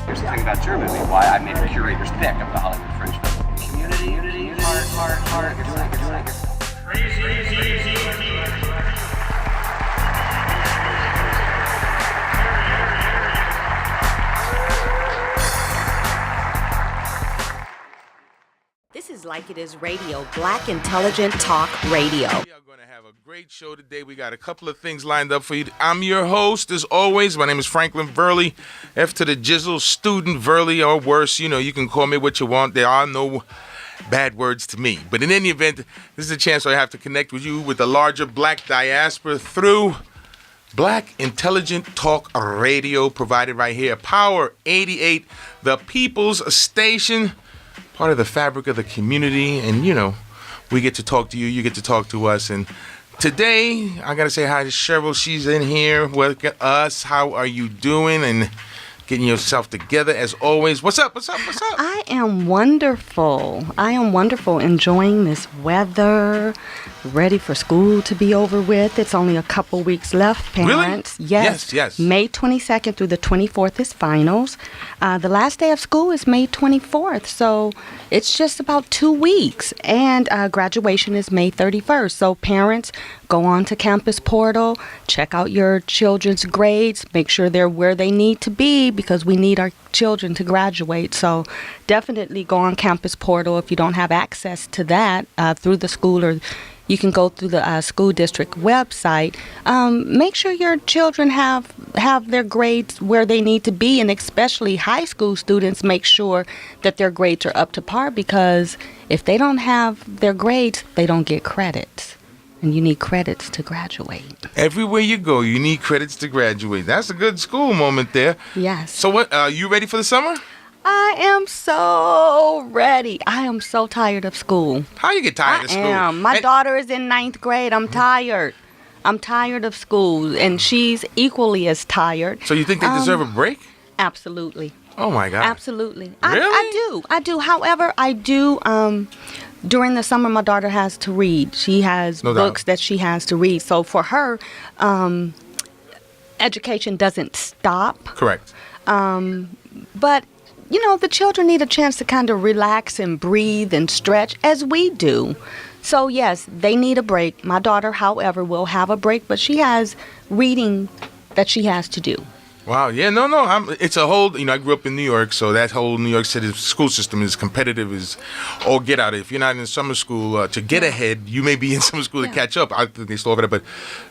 Here's the thing about your movie, why I made a curator's pick of the Hollywood Fringe Festival. Community, heart, you're doing it. This is Like It Is Radio, Black Intelligent Talk Radio. We are going to have a great show today. We got a couple of things lined up for you. I'm your host, as always. My name is Franklyn Verley, F to the Jizzle, student Verley, or worse. You know, you can call me what you want. There are no bad words to me. But in any event, this is a chance I have to connect with you with the larger black diaspora through Black Intelligent Talk Radio, provided right here. Power 88, the People's Station. Part of the fabric of the community, and you know, we get to talk to you, you get to talk to us. And today, I gotta say hi to Cheryl. She's in here with us. How are you doing? And getting yourself together as always. What's up? I am wonderful. Enjoying this weather. Ready for school to be over with. It's only a couple weeks left, parents. Really? Yes. May 22nd through the 24th is finals. The last day of school is May 24th, so it's just about 2 weeks. And graduation is May 31st. So parents, go on to Campus Portal, check out your children's grades, make sure they're where they need to be because we need our children to graduate. So definitely go on Campus Portal if you don't have access to that through the school, or you can go through the school district website. Make sure your children have their grades where they need to be, and especially high school students, make sure that their grades are up to par, because if they don't have their grades, they don't get credits. And you need credits to graduate. Everywhere you go, you need credits to graduate. That's a good school moment there. Yes. So what, you ready for the summer? I am so ready. I am so tired of school. How you get tired of school? I am. My daughter is in 9th grade. I'm tired. I'm tired of school, and she's equally as tired. So you think they deserve a break? Absolutely. Oh, my God. Absolutely. Really? I do. However, I do... during the summer, my daughter has to read. She has books that she has to read. So for her, education doesn't stop. Correct. But, you know, the children need a chance to kind of relax and breathe and stretch as we do. So, yes, they need a break. My daughter, however, will have a break, but she has reading that she has to do. Wow, yeah, no, it's a whole, you know, I grew up in New York, so that whole New York City school system is competitive as all get out. If you're not in summer school to get ahead, you may be in summer school to catch up. I think they still have it, but,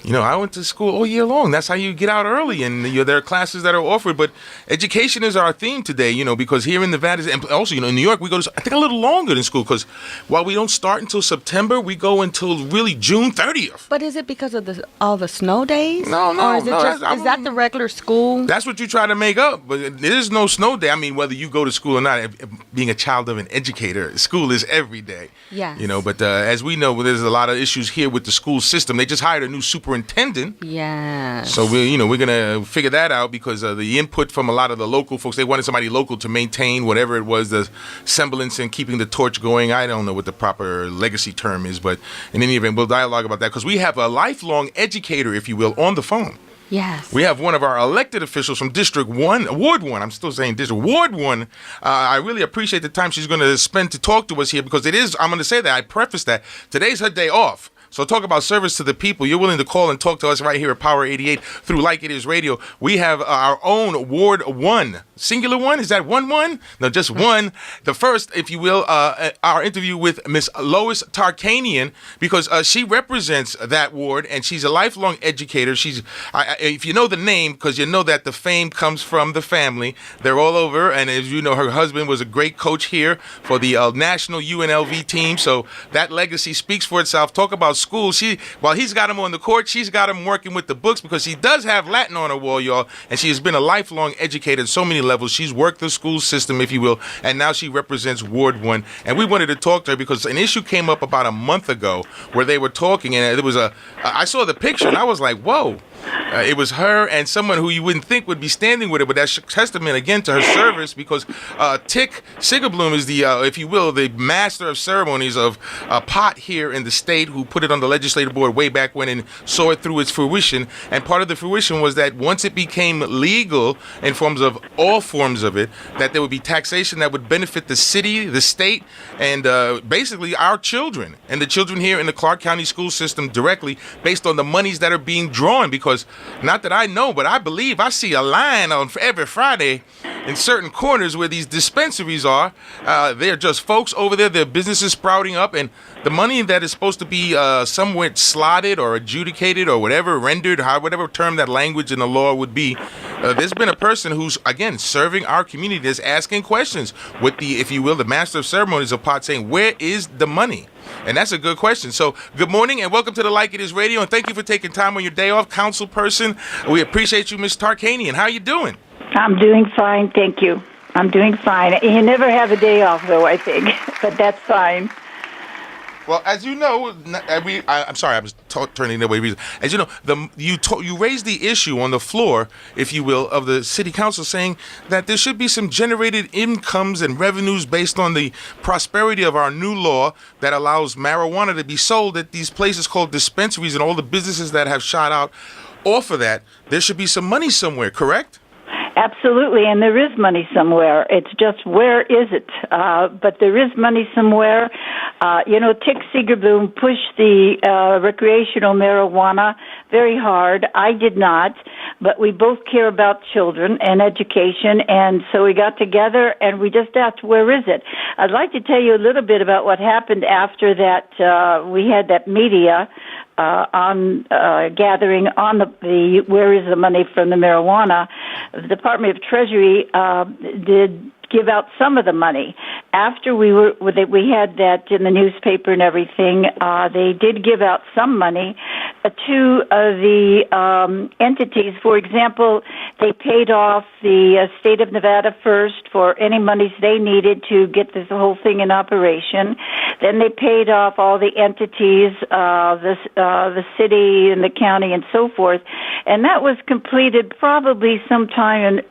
you know, I went to school all year long. That's how you get out early, and there are classes that are offered, but education is our theme today, you know, because here in Nevada, and also, you know, in New York, we go to, I think, a little longer than school, because while we don't start until September, we go until really June 30th. But is it because of all the snow days? No. Or is it is that the regular school? That's what you try to make up, but there is no snow day. I mean, whether you go to school or not, being a child of an educator, school is every day. Yes. You know, but as we know, there's a lot of issues here with the school system. They just hired a new superintendent. Yes. So we're gonna figure that out, because the input from a lot of the local folks, they wanted somebody local to maintain whatever it was, the semblance and keeping the torch going. I don't know what the proper legacy term is, but in any event, we'll dialogue about that, because we have a lifelong educator, if you will, on the phone. Yes. We have one of our elected officials from District 1, Ward 1. I'm still saying District Ward 1. I really appreciate the time she's going to spend to talk to us here, because I'm going to say that, I preface that, today's her day off. So talk about service to the people. You're willing to call and talk to us right here at Power 88 through Like It Is Radio. We have our own Ward 1. Singular one? Is that 1-1? No, just one. The first, if you will, our interview with Miss Lois Tarkanian, because she represents that ward, and she's a lifelong educator. She's, if you know the name, because you know that the fame comes from the family. They're all over, and as you know, her husband was a great coach here for the national UNLV team, so that legacy speaks for itself. Talk about school. While he's got him on the court, she's got him working with the books, because she does have Latin on her wall, y'all, and she has been a lifelong educator at so many levels. She's worked the school system, if you will, and now she represents Ward 1. And we wanted to talk to her because an issue came up about a month ago where they were talking, and there was I saw the picture, and I was like, whoa, It was her and someone who you wouldn't think would be standing with her, but that's testament again to her service, because Tick Sigerbloom is the, if you will, the master of ceremonies of pot here in the state, who put it on the legislative board way back when and saw it through its fruition. And part of the fruition was that once it became legal in forms of all forms of it, that there would be taxation that would benefit the city, the state, and basically our children and the children here in the Clark County school system directly, based on the monies that are being drawn. Because not that I know, but I believe I see a line on every Friday in certain corners where these dispensaries are. They're just folks over there, their businesses sprouting up, and the money that is supposed to be somewhere slotted or adjudicated or whatever, rendered, whatever term that language in the law would be, there's been a person who's, again, serving our community, that's asking questions with the, if you will, the master of ceremonies of pot, saying, where is the money? And that's a good question. So good morning and welcome to the Like It Is Radio, and thank you for taking time on your day off, Councilperson. We appreciate you, Ms. Tarkanian. How you doing? I'm doing fine, thank you. I'm doing fine. You never have a day off, though, I think, but that's fine. Well, as you know, I'm sorry, I was turning the way. As you know, you raised the issue on the floor, if you will, of the city council, saying that there should be some generated incomes and revenues based on the prosperity of our new law that allows marijuana to be sold at these places called dispensaries, and all the businesses that have shot out off of that. There should be some money somewhere, correct? Absolutely, and there is money somewhere. It's just, where is it? But there is money somewhere. Tick Sigerbloom pushed the recreational marijuana very hard. I did not, but we both care about children and education, and so we got together and we just asked, where is it? I'd like to tell you a little bit about what happened after that. We had that media gathering on the where is the money from the marijuana. The Department of Treasury did give out some of the money. After we had that in the newspaper and everything, they did give out some money to the entities. For example, they paid off the state of Nevada first for any monies they needed to get this whole thing in operation. Then they paid off all the entities, the city and the county and so forth. And that was completed probably sometime in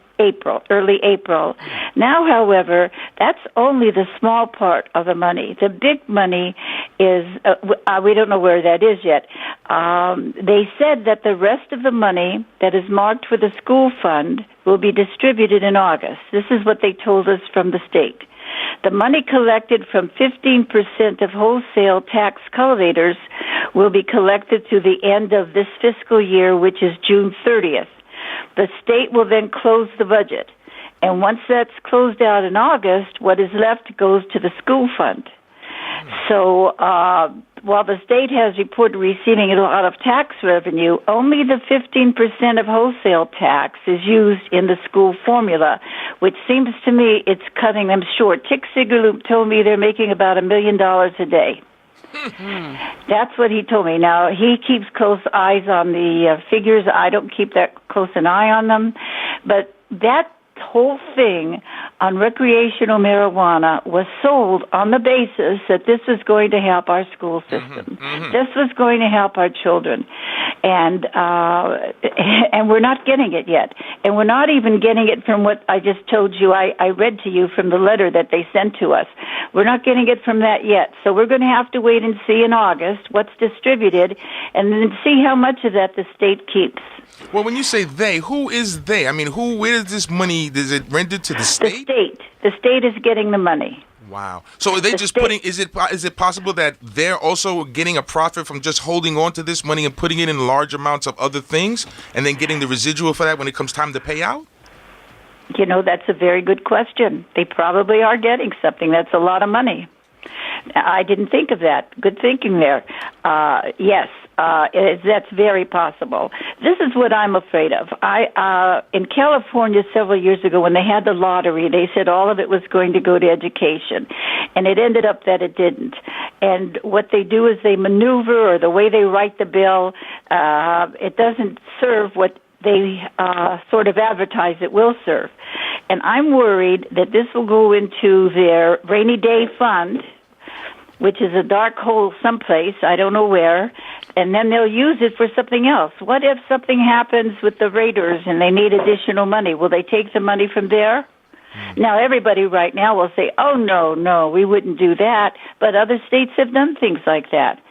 early April. Now, however, that's only the small part of the money. The big money is, we don't know where that is yet. They said that the rest of the money that is marked for the school fund will be distributed in August. This is what they told us from the state. The money collected from 15% of wholesale tax cultivators will be collected through the end of this fiscal year, which is June 30th. The state will then close the budget. And once that's closed out in August, what is left goes to the school fund. So while the state has reported receiving a lot of tax revenue, only the 15% of wholesale tax is used in the school formula, which seems to me it's cutting them short. Tick Sigerbloom told me they're making about $1 million a day. That's what he told me. Now, he keeps close eyes on the figures. I don't keep that close an eye on them. But that whole thing on recreational marijuana was sold on the basis that this was going to help our school system. This was going to help our children. And we're not getting it yet. And we're not even getting it from what I just told you. I read to you from the letter that they sent to us. We're not getting it from that yet. So we're going to have to wait and see in August what's distributed and then see how much of that the state keeps. Well, when you say they, who is they? I mean, where is this money? Is it rendered to the state? The state is getting the money. Wow. So are they just putting, is it possible that they're also getting a profit from just holding on to this money and putting it in large amounts of other things and then getting the residual for that when it comes time to pay out? That's a very good question. They probably are getting something. That's a lot of money. I didn't think of that. Good thinking there. Yes. That's very possible. This is what I'm afraid of. In California several years ago when they had the lottery, they said all of it was going to go to education, and it ended up that it didn't. And what they do is they maneuver, or the way they write the bill, it doesn't serve what they sort of advertise it will serve. And I'm worried that this will go into their rainy day fund, which is a dark hole someplace, I don't know where, and then they'll use it for something else. What if something happens with the Raiders and they need additional money? Will they take the money from there? Now, everybody right now will say, oh, no, we wouldn't do that. But other states have done things like that.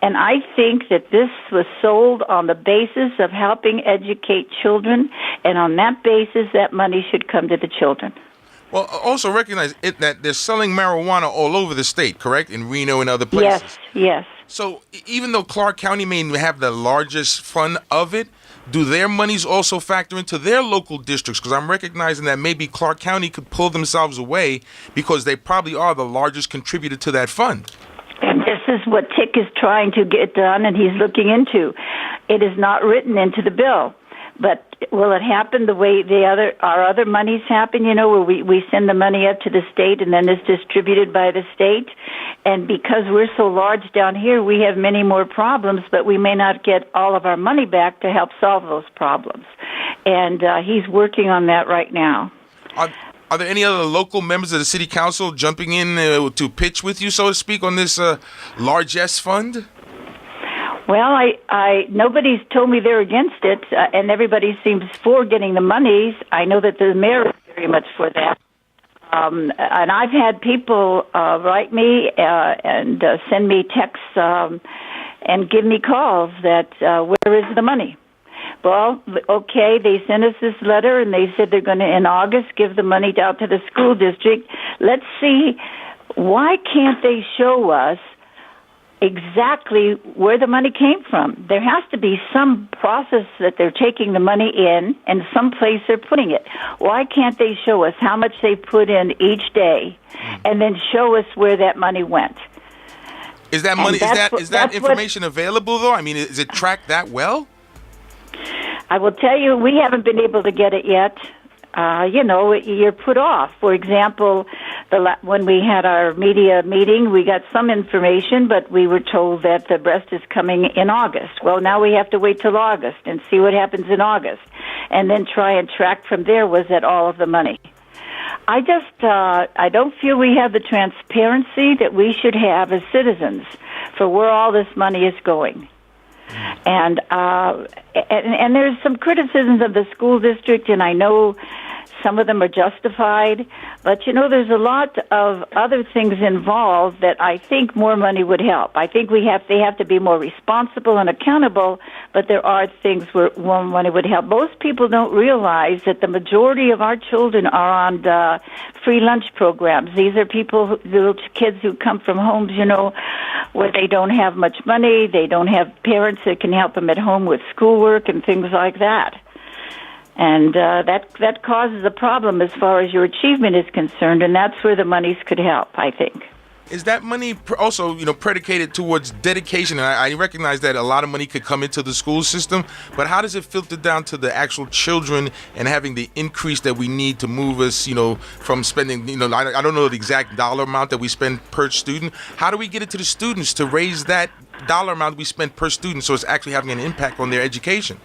And I think that this was sold on the basis of helping educate children, and on that basis, that money should come to the children. Well, also recognize that they're selling marijuana all over the state, correct? In Reno and other places. Yes. So even though Clark County may have the largest fund of it, do their monies also factor into their local districts? Because I'm recognizing that maybe Clark County could pull themselves away because they probably are the largest contributor to that fund. And this is what Tick is trying to get done, and he's looking into. It is not written into the bill. But will it happen the way our other monies happen, where we send the money up to the state and then it's distributed by the state? And because we're so large down here, we have many more problems, but we may not get all of our money back to help solve those problems. And he's working on that right now. Are there any other local members of the city council jumping in to pitch with you, so to speak, on this largesse fund? Well, I nobody's told me they're against it, and everybody seems for getting the monies. I know that the mayor is very much for that. And I've had people write me and send me texts and give me calls that where is the money? Well, okay, they sent us this letter, and they said they're going to, in August, give the money out to the school district. Let's see, why can't they show us exactly where the money came from? There has to be some process that they're taking the money in and some place they're putting it. Why can't they show us how much they put in each day and then show us where that money went? Is that money, is that information available though? I mean, is it tracked that well? I will tell you, we haven't been able to get it yet. You're put off. For example, when we had our media meeting, we got some information, but we were told that the rest is coming in August. Well, now we have to wait till August and see what happens in August, and then try and track from there, was that all of the money? I don't feel we have the transparency that we should have as citizens for where all this money is going. And there's some criticisms of the school district, and I know some of them are justified, but there's a lot of other things involved that I think more money would help. I think they have to be more responsible and accountable, but there are things where more money would help. Most people don't realize that the majority of our children are on free lunch programs. These are little kids who come from homes, where they don't have much money, they don't have parents that can help them at home with schoolwork and things like that. And that causes a problem as far as your achievement is concerned, and that's where the monies could help, I think. Is that money also, predicated towards dedication? And I recognize that a lot of money could come into the school system, but how does it filter down to the actual children and having the increase that we need to move us, from spending, I don't know the exact dollar amount that we spend per student. How do we get it to the students to raise that dollar amount we spend per student so it's actually having an impact on their education?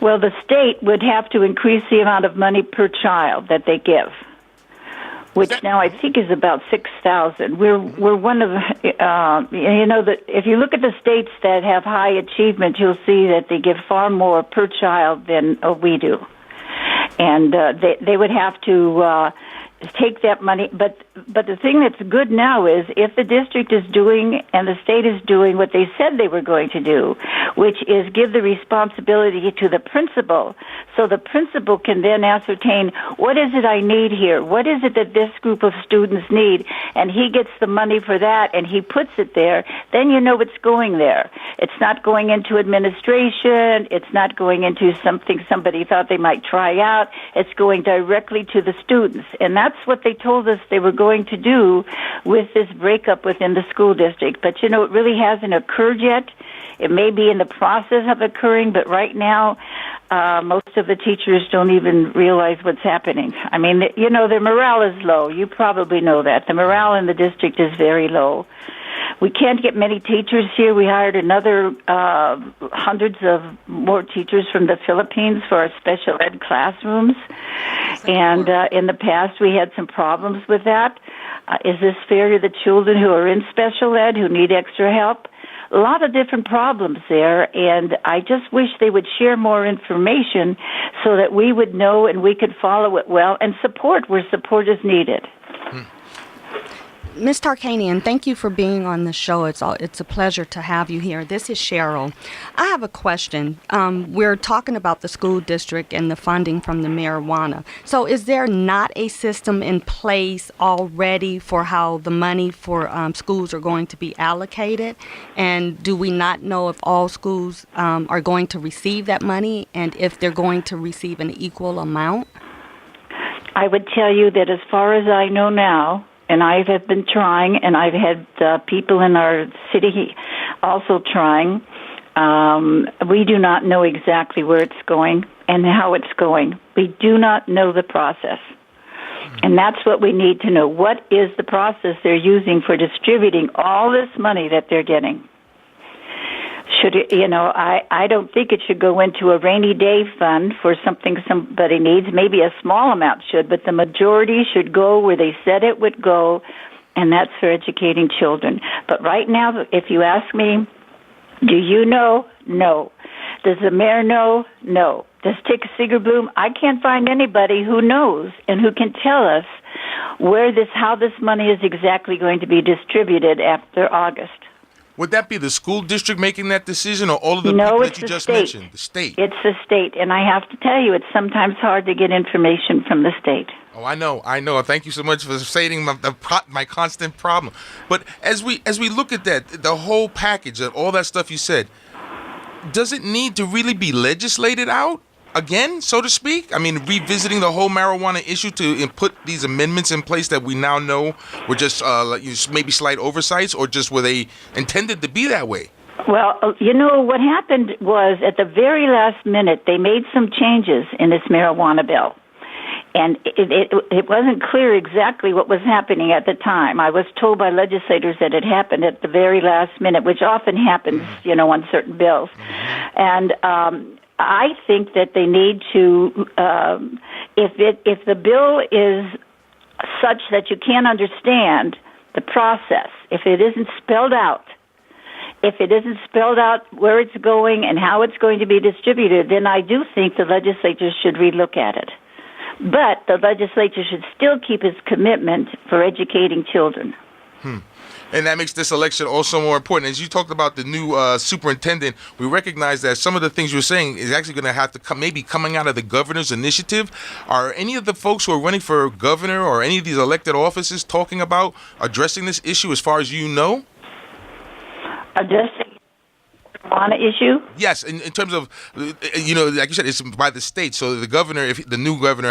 Well, the state would have to increase the amount of money per child that they give, which now I think is about $6,000. We're one of that. If you look at the states that have high achievement, you'll see that they give far more per child than we do, and they would have to take that money. But the thing that's good now is if the district is doing and the state is doing what they said they were going to do, which is give the responsibility to the principal, so the principal can then ascertain what is it I need here, what is it that this group of students need, and he gets the money for that and he puts it there, then it's going there. It's not going into administration, it's not going into something somebody thought they might try out, it's going directly to the students. And that's what they told us they were going to do with this breakup within the school district. But, it really hasn't occurred yet. It may be in the process of occurring, but right now, most of the teachers don't even realize what's happening. I mean, their morale is low. You probably know that. The morale in the district is very low. We can't get many teachers here. We hired another hundreds of more teachers from the Philippines for our special ed classrooms. And in the past, we had some problems with that. Is this fair to the children who are in special ed, who need extra help? a lot of different problems there, and I just wish they would share more information so that we would know and we could follow it well and support where support is needed. Ms. Tarkanian, thank you for being on the show. It's a pleasure to have you here. This is Cheryl. I have a question. We're talking about the school district and the funding from the marijuana. So is there not a system in place already for how the money for schools are going to be allocated? And do we not know if all schools are going to receive that money and if they're going to receive an equal amount? I would tell you that as far as I know now, and I have been trying, and I've had people in our city also trying. We do not know exactly where it's going and how it's going. We do not know the process. And that's what we need to know. What is the process they're using for distributing all this money that they're getting? Should it, I don't think it should go into a rainy day fund for something somebody needs. Maybe a small amount should, but the majority should go where they said it would go, and that's for educating children. But right now, if you ask me, do you know? No. Does the mayor know? No. Does Tick Seegerbloom? I can't find anybody who knows and who can tell us how this money is exactly going to be distributed after August. Would that be the school district making that decision, or all of the people that you just mentioned? The state. It's the state, and I have to tell you, it's sometimes hard to get information from the state. Oh, I know. Thank you so much for stating my constant problem. But as we look at that, the whole package of all that stuff you said, does it need to really be legislated out again, so to speak? I mean, revisiting the whole marijuana issue to put these amendments in place that we now know were just maybe slight oversights, or just were they intended to be that way? Well, what happened was at the very last minute, they made some changes in this marijuana bill. And it wasn't clear exactly what was happening at the time. I was told by legislators that it happened at the very last minute, which often happens, on certain bills. And I think that they need to, if the bill is such that you can't understand the process, if it isn't spelled out where it's going and how it's going to be distributed, then I do think the legislature should relook at it. But the legislature should still keep its commitment for educating children. And that makes this election also more important. As you talked about the new superintendent, we recognize that some of the things you're saying is actually going to have to maybe coming out of the governor's initiative. Are any of the folks who are running for governor or any of these elected offices talking about addressing this issue as far as you know? Addressing the marijuana issue? Yes, in terms of, like you said, it's by the state. So the governor, if the new governor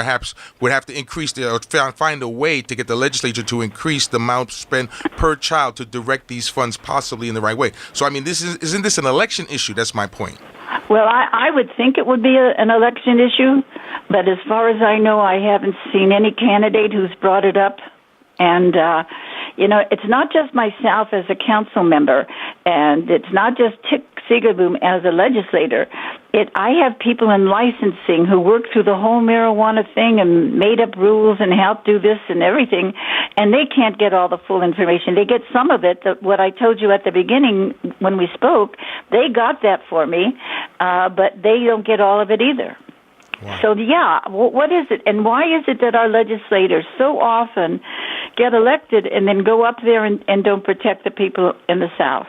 would have to increase or find a way to get the legislature to increase the amount spent per child to direct these funds possibly in the right way. So, I mean, isn't this an election issue? That's my point. Well, I would think it would be an election issue, but as far as I know, I haven't seen any candidate who's brought it up. And, it's not just myself as a council member, and it's not just Tick Seegerbloom as a legislator. I have people in licensing who worked through the whole marijuana thing and made up rules and helped do this and everything, and they can't get all the full information. They get some of it, what I told you at the beginning when we spoke. They got that for me, but they don't get all of it either. Wow. So, what is it, and why is it that our legislators so often get elected and then go up there and don't protect the people in the South?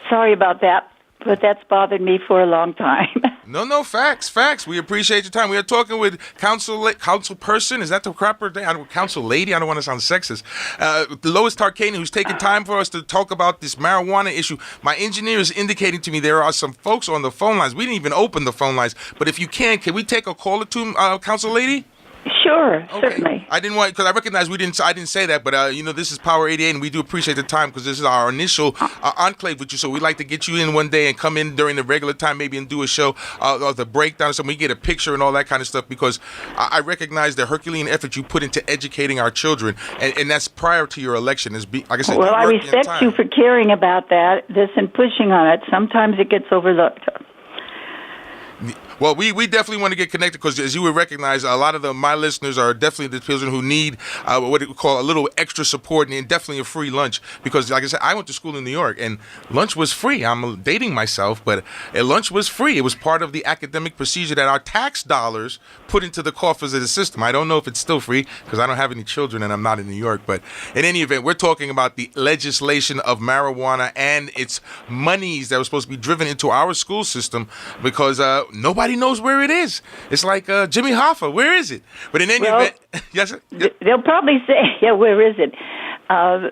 Sorry about that, but that's bothered me for a long time. No, facts. We appreciate your time. We are talking with Councilperson, is that the proper name? Council lady? I don't want to sound sexist. Lois Tarkanian, who's taking time for us to talk about this marijuana issue. My engineer is indicating to me there are some folks on the phone lines. We didn't even open the phone lines, but if you can we take a call or two, Council lady? Sure, certainly. I didn't want, because I recognize I didn't say that, but this is Power 88, and we do appreciate the time because this is our initial enclave with you. So we'd like to get you in one day and come in during the regular time, maybe, and do a show of the breakdown, so we get a picture and all that kind of stuff. Because I recognize the Herculean effort you put into educating our children, and that's prior to your election. Like I said, well, I respect you for caring about this and pushing on it. Sometimes it gets overlooked. Well, we definitely want to get connected because, as you would recognize, a lot of my listeners are definitely the children who need what we call a little extra support and definitely a free lunch. Because, like I said, I went to school in New York and lunch was free. I'm dating myself, but lunch was free. It was part of the academic procedure that our tax dollars put into the coffers of the system. I don't know if it's still free because I don't have any children and I'm not in New York. But in any event, we're talking about the legislation of marijuana and its monies that were supposed to be driven into our school system because nobody knows where it is. It's like Jimmy Hoffa. Where is it? But in any event, yes, sir? They'll probably say, yeah, where is it?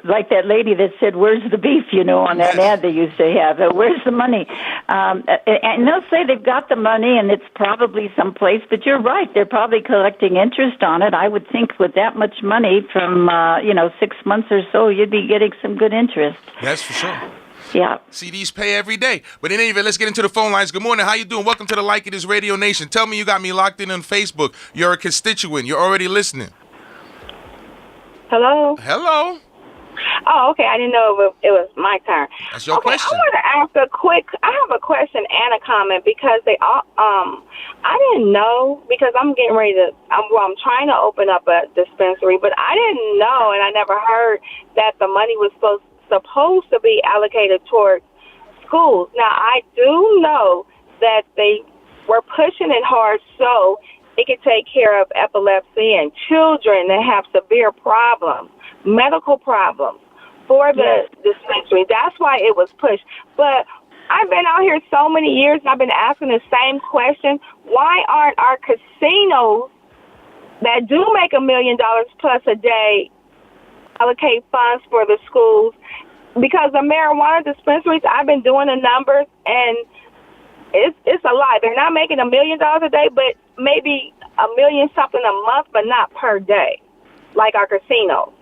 Like that lady that said, where's the beef, on that ad they used to have. Where's the money? And they'll say they've got the money and it's probably someplace, but you're right. They're probably collecting interest on it. I would think with that much money from, 6 months or so, you'd be getting some good interest. That's for sure. Yeah. CDs pay every day. But in any event, let's get into the phone lines. Good morning. How you doing? Welcome to the Like It Is Radio Nation. Tell me you got me locked in on Facebook. You're a constituent. You're already listening. Hello? Hello. Oh, okay. I didn't know it was my turn. That's your question. I want to ask I have a question and a comment because I didn't know because I'm getting ready to, I'm trying to open up a dispensary, but I didn't know and I never heard that the money was supposed to be allocated toward schools. Now, I do know that they were pushing it hard so it could take care of epilepsy and children that have severe problems, medical problems for the dispensary. That's why it was pushed. But I've been out here so many years and I've been asking the same question. Why aren't our casinos that do make $1 million plus a day allocate funds for the schools? Because the marijuana dispensaries, I've been doing the numbers, and it's a lot. They're not making $1 million a day, but maybe $1 million something a month, but not per day, like our casinos.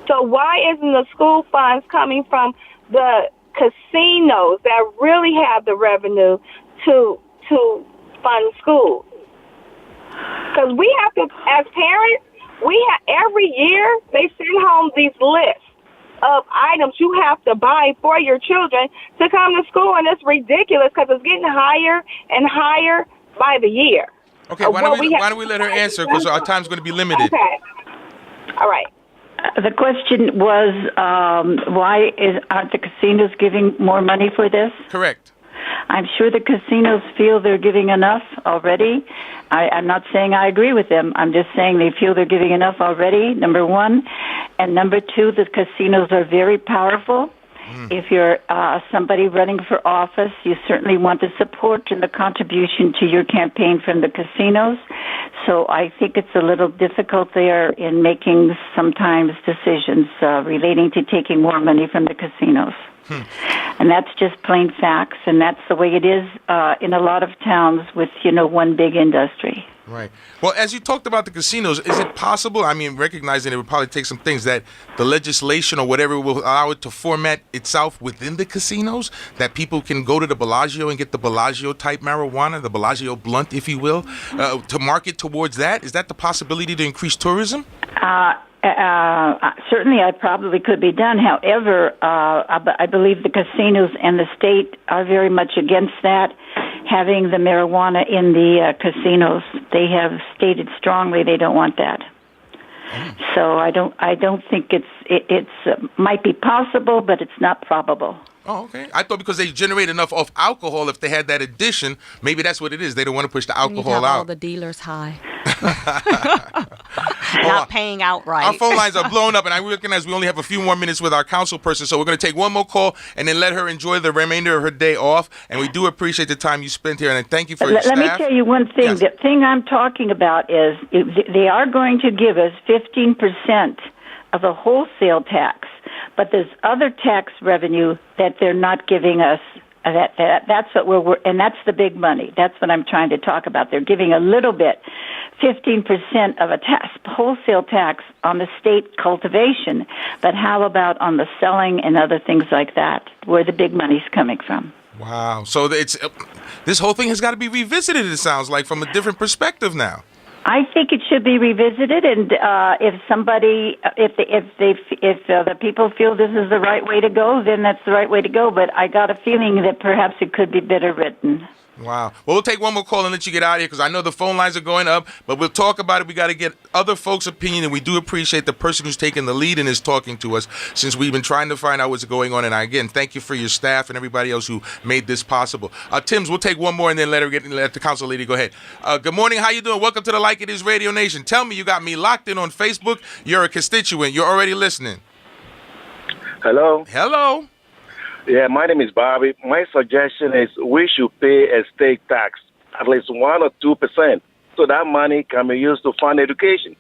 So why isn't the school funds coming from the casinos that really have the revenue to fund schools? Because we have to, as parents, every year they send home these lists of items you have to buy for your children to come to school, and it's ridiculous because it's getting higher and higher by the year. Okay, why don't we let her answer because our time's going to be limited. Okay. All right. The question was, why aren't the casinos giving more money for this? Correct. I'm sure the casinos feel they're giving enough already. I'm not saying I agree with them. I'm just saying they feel they're giving enough already, number one. And number two, the casinos are very powerful. If you're somebody running for office, you certainly want the support and the contribution to your campaign from the casinos. So I think it's a little difficult there in making sometimes decisions relating to taking more money from the casinos. And that's just plain facts, and that's the way it is in a lot of towns with, one big industry. Right. Well, as you talked about the casinos, is it possible, recognizing it would probably take some things, that the legislation or whatever will allow it to format itself within the casinos, that people can go to the Bellagio and get the Bellagio-type marijuana, the Bellagio blunt, if you will, to market towards that? Is that the possibility to increase tourism? Certainly, it probably could be done. However, I believe the casinos and the state are very much against that, having the marijuana in the casinos. They have stated strongly they don't want that. So I don't think it's might be possible, but it's not probable. Oh, okay. I thought because they generate enough of alcohol, if they had that addition, maybe that's what it is. They don't want to push the alcohol out. All the dealers high. Not paying outright. Our phone lines are blown up, and I recognize we only have a few more minutes with our councilperson, so we're going to take one more call and then let her enjoy the remainder of her day off. And we do appreciate the time you spent here, and thank you for your staff. Let me tell you one thing. Yes. The thing I'm talking about is they are going to give us 15% of the wholesale tax, but there's other tax revenue that they're not giving us. That's what and that's the big money. That's what I'm trying to talk about. They're giving a little bit, 15% of a wholesale tax on the state cultivation, but how about on the selling and other things like that, where the big money's coming from? Wow. So this whole thing has got to be revisited, it sounds like, from a different perspective now. I think it should be revisited, and if the people feel this is the right way to go, then that's the right way to go. But I got a feeling that perhaps it could be better written. Wow. Well, we'll take one more call and let you get out of here because I know the phone lines are going up, but we'll talk about it. We got to get other folks' opinion, and we do appreciate the person who's taking the lead and is talking to us since we've been trying to find out what's going on. And again, thank you for your staff and everybody else who made this possible. Timms, we'll take one more and then let the council lady go ahead. Good morning. How you doing? Welcome to the Like It Is Radio Nation. Tell me, you got me locked in on Facebook. You're a constituent. You're already listening. Hello. Hello. Yeah, my name is Bobby. My suggestion is we should pay a state tax, at least 1 or 2%, so that money can be used to fund education.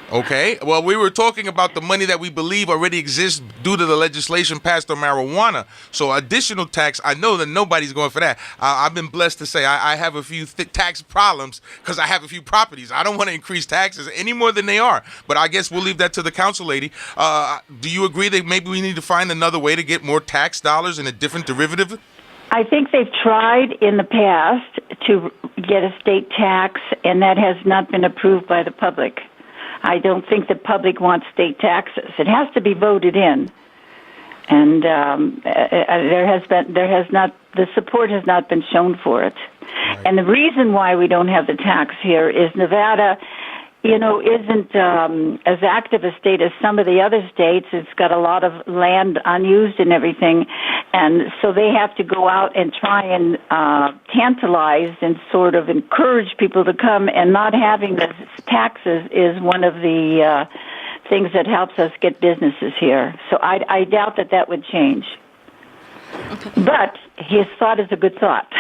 Okay. Well, we were talking about the money that we believe already exists due to the legislation passed on marijuana. So additional tax, I know that nobody's going for that. I've been blessed to say I have a few tax problems because I have a few properties. I don't want to increase taxes any more than they are. But I guess we'll leave that to the council lady. Do you agree that maybe we need to find another way to get more tax dollars in a different derivative? I think they've tried in the past to get a state tax, and that has not been approved by the public. I don't think the public wants state taxes. It has to be voted in, and the support has not been shown for it. Right. And the reason why we don't have the tax here is Nevada, isn't as active a state as some of the other states. It's got a lot of land unused and everything, and so they have to go out and try and tantalize and sort of encourage people to come, and not having the taxes is one of the things that helps us get businesses here. So I doubt that would change. Okay. But his thought is a good thought.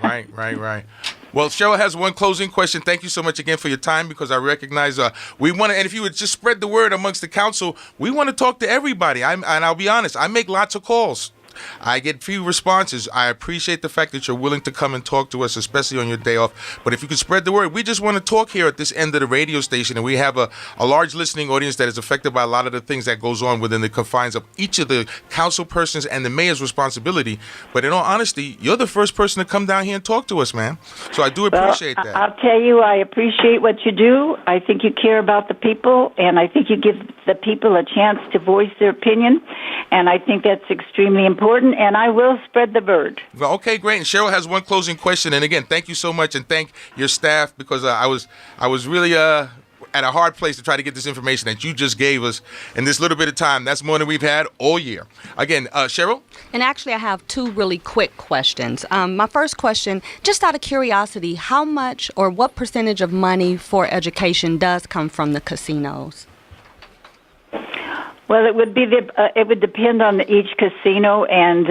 Right. Well, Cheryl has one closing question. Thank you so much again for your time, because I recognize we want to, and if you would just spread the word amongst the council, we want to talk to everybody. And I'll be honest, I make lots of calls. I get few responses. I appreciate the fact that you're willing to come and talk to us, especially on your day off. But if you could spread the word, we just want to talk here at this end of the radio station, and we have a large listening audience that is affected by a lot of the things that goes on within the confines of each of the council persons and the mayor's responsibility. But in all honesty, you're the first person to come down here and talk to us, man. So I do appreciate that. I'll tell you, I appreciate what you do. I think you care about the people, and I think you give the people a chance to voice their opinion, and I think that's extremely important. And I will spread the word. Well, okay, great. And Cheryl has one closing question. And again, thank you so much, and thank your staff, because I was really at a hard place to try to get this information that you just gave us in this little bit of time. That's more than we've had all year. Again, Cheryl? And actually, I have two really quick questions. My first question, just out of curiosity, how much or what percentage of money for education does come from the casinos? Well, it would depend on each casino, and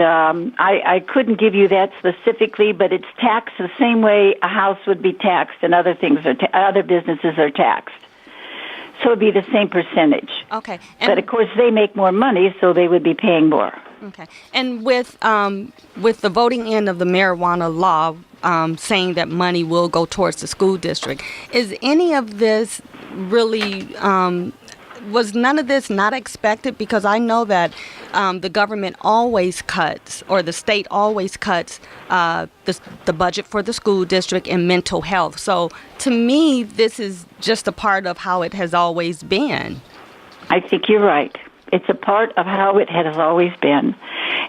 I couldn't give you that specifically, but it's taxed the same way a house would be taxed, and other things other businesses are taxed. So it'd be the same percentage. Okay. But of course, they make more money, so they would be paying more. Okay. And with the voting in of the marijuana law, saying that money will go towards the school district, is any of this really? Was none of this not expected? Because I know that the government always cuts, or the state always cuts the budget for the school district and mental health. So to me, this is just a part of how it has always been. I think you're right. It's a part of how it has always been.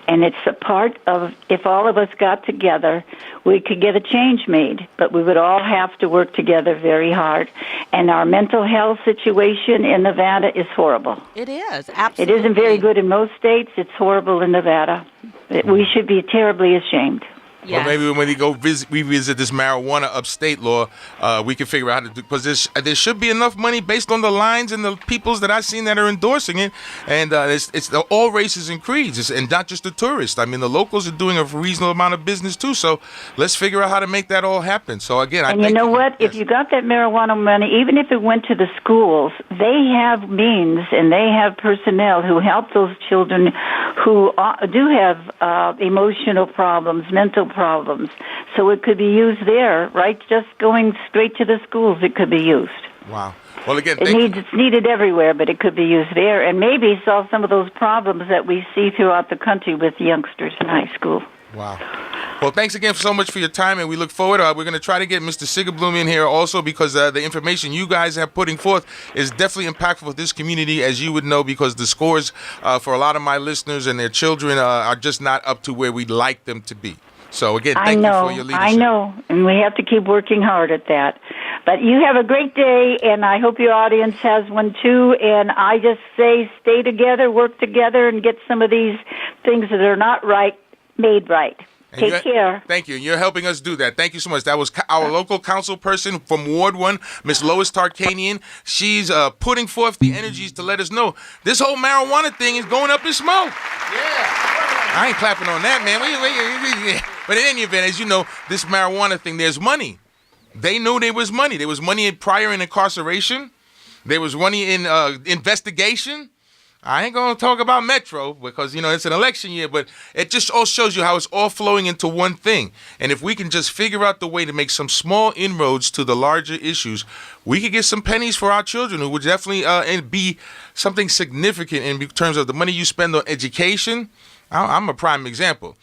And it's a part of, if all of us got together, we could get a change made, but we would all have to work together very hard. And our mental health situation in Nevada is horrible. It is, absolutely. It isn't very good in most states. It's horrible in Nevada. We should be terribly ashamed. Yes. Well, maybe when we go revisit this marijuana upstate law, we can figure out how to do, because there should be enough money based on the lines and the peoples that I've seen that are endorsing it, and it's all races and creeds, and not just the tourists. I mean, the locals are doing a reasonable amount of business too. So let's figure out how to make that all happen. So again, and you know what? Yes. If you got that marijuana money, even if it went to the schools, they have means and they have personnel who help those children who do have emotional problems, mental problems. So it could be used there, right? Just going straight to the schools, it could be used. Wow. Well, again, it's needed everywhere, but it could be used there, and maybe solve some of those problems that we see throughout the country with youngsters in high school. Wow. Well, thanks again so much for your time, and we look forward. We're going to try to get Mr. Sigerbloom in here also, because the information you guys have putting forth is definitely impactful for this community, as you would know, because the scores for a lot of my listeners and their children are just not up to where we'd like them to be. So again, thank you for your leadership. I know, and we have to keep working hard at that. But you have a great day, and I hope your audience has one too. And I just say stay together, work together, and get some of these things that are not right made right. Take care. Thank you. And you're helping us do that. Thank you so much. That was our local council person from Ward 1, Miss Lois Tarkanian. She's putting forth the energies to let us know this whole marijuana thing is going up in smoke. Yeah. I ain't clapping on that, man. But in any event, as you know, this marijuana thing, there's money. They knew there was money. There was money in prior in incarceration. There was money in investigation. I ain't going to talk about Metro because, it's an election year, but it just all shows you how it's all flowing into one thing. And if we can just figure out the way to make some small inroads to the larger issues, we could get some pennies for our children, who would definitely be something significant in terms of the money you spend on education. I'm a prime example.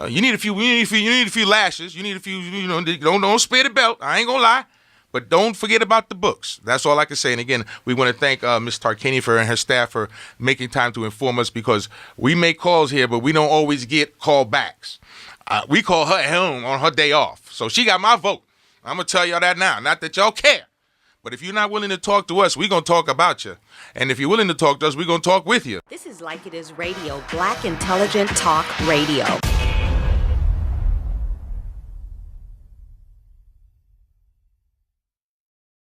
You need a few lashes. You need a few, don't spare the belt. I ain't going to lie. But don't forget about the books. That's all I can say. And again, we want to thank Ms. Tarkanian and her staff for making time to inform us, because we make calls here, but we don't always get call backs. We call her home on her day off. So she got my vote. I'm going to tell y'all that now. Not that y'all care. But if you're not willing to talk to us, we're going to talk about you. And if you're willing to talk to us, we're going to talk with you. This is Like It Is Radio, Black Intelligent Talk Radio.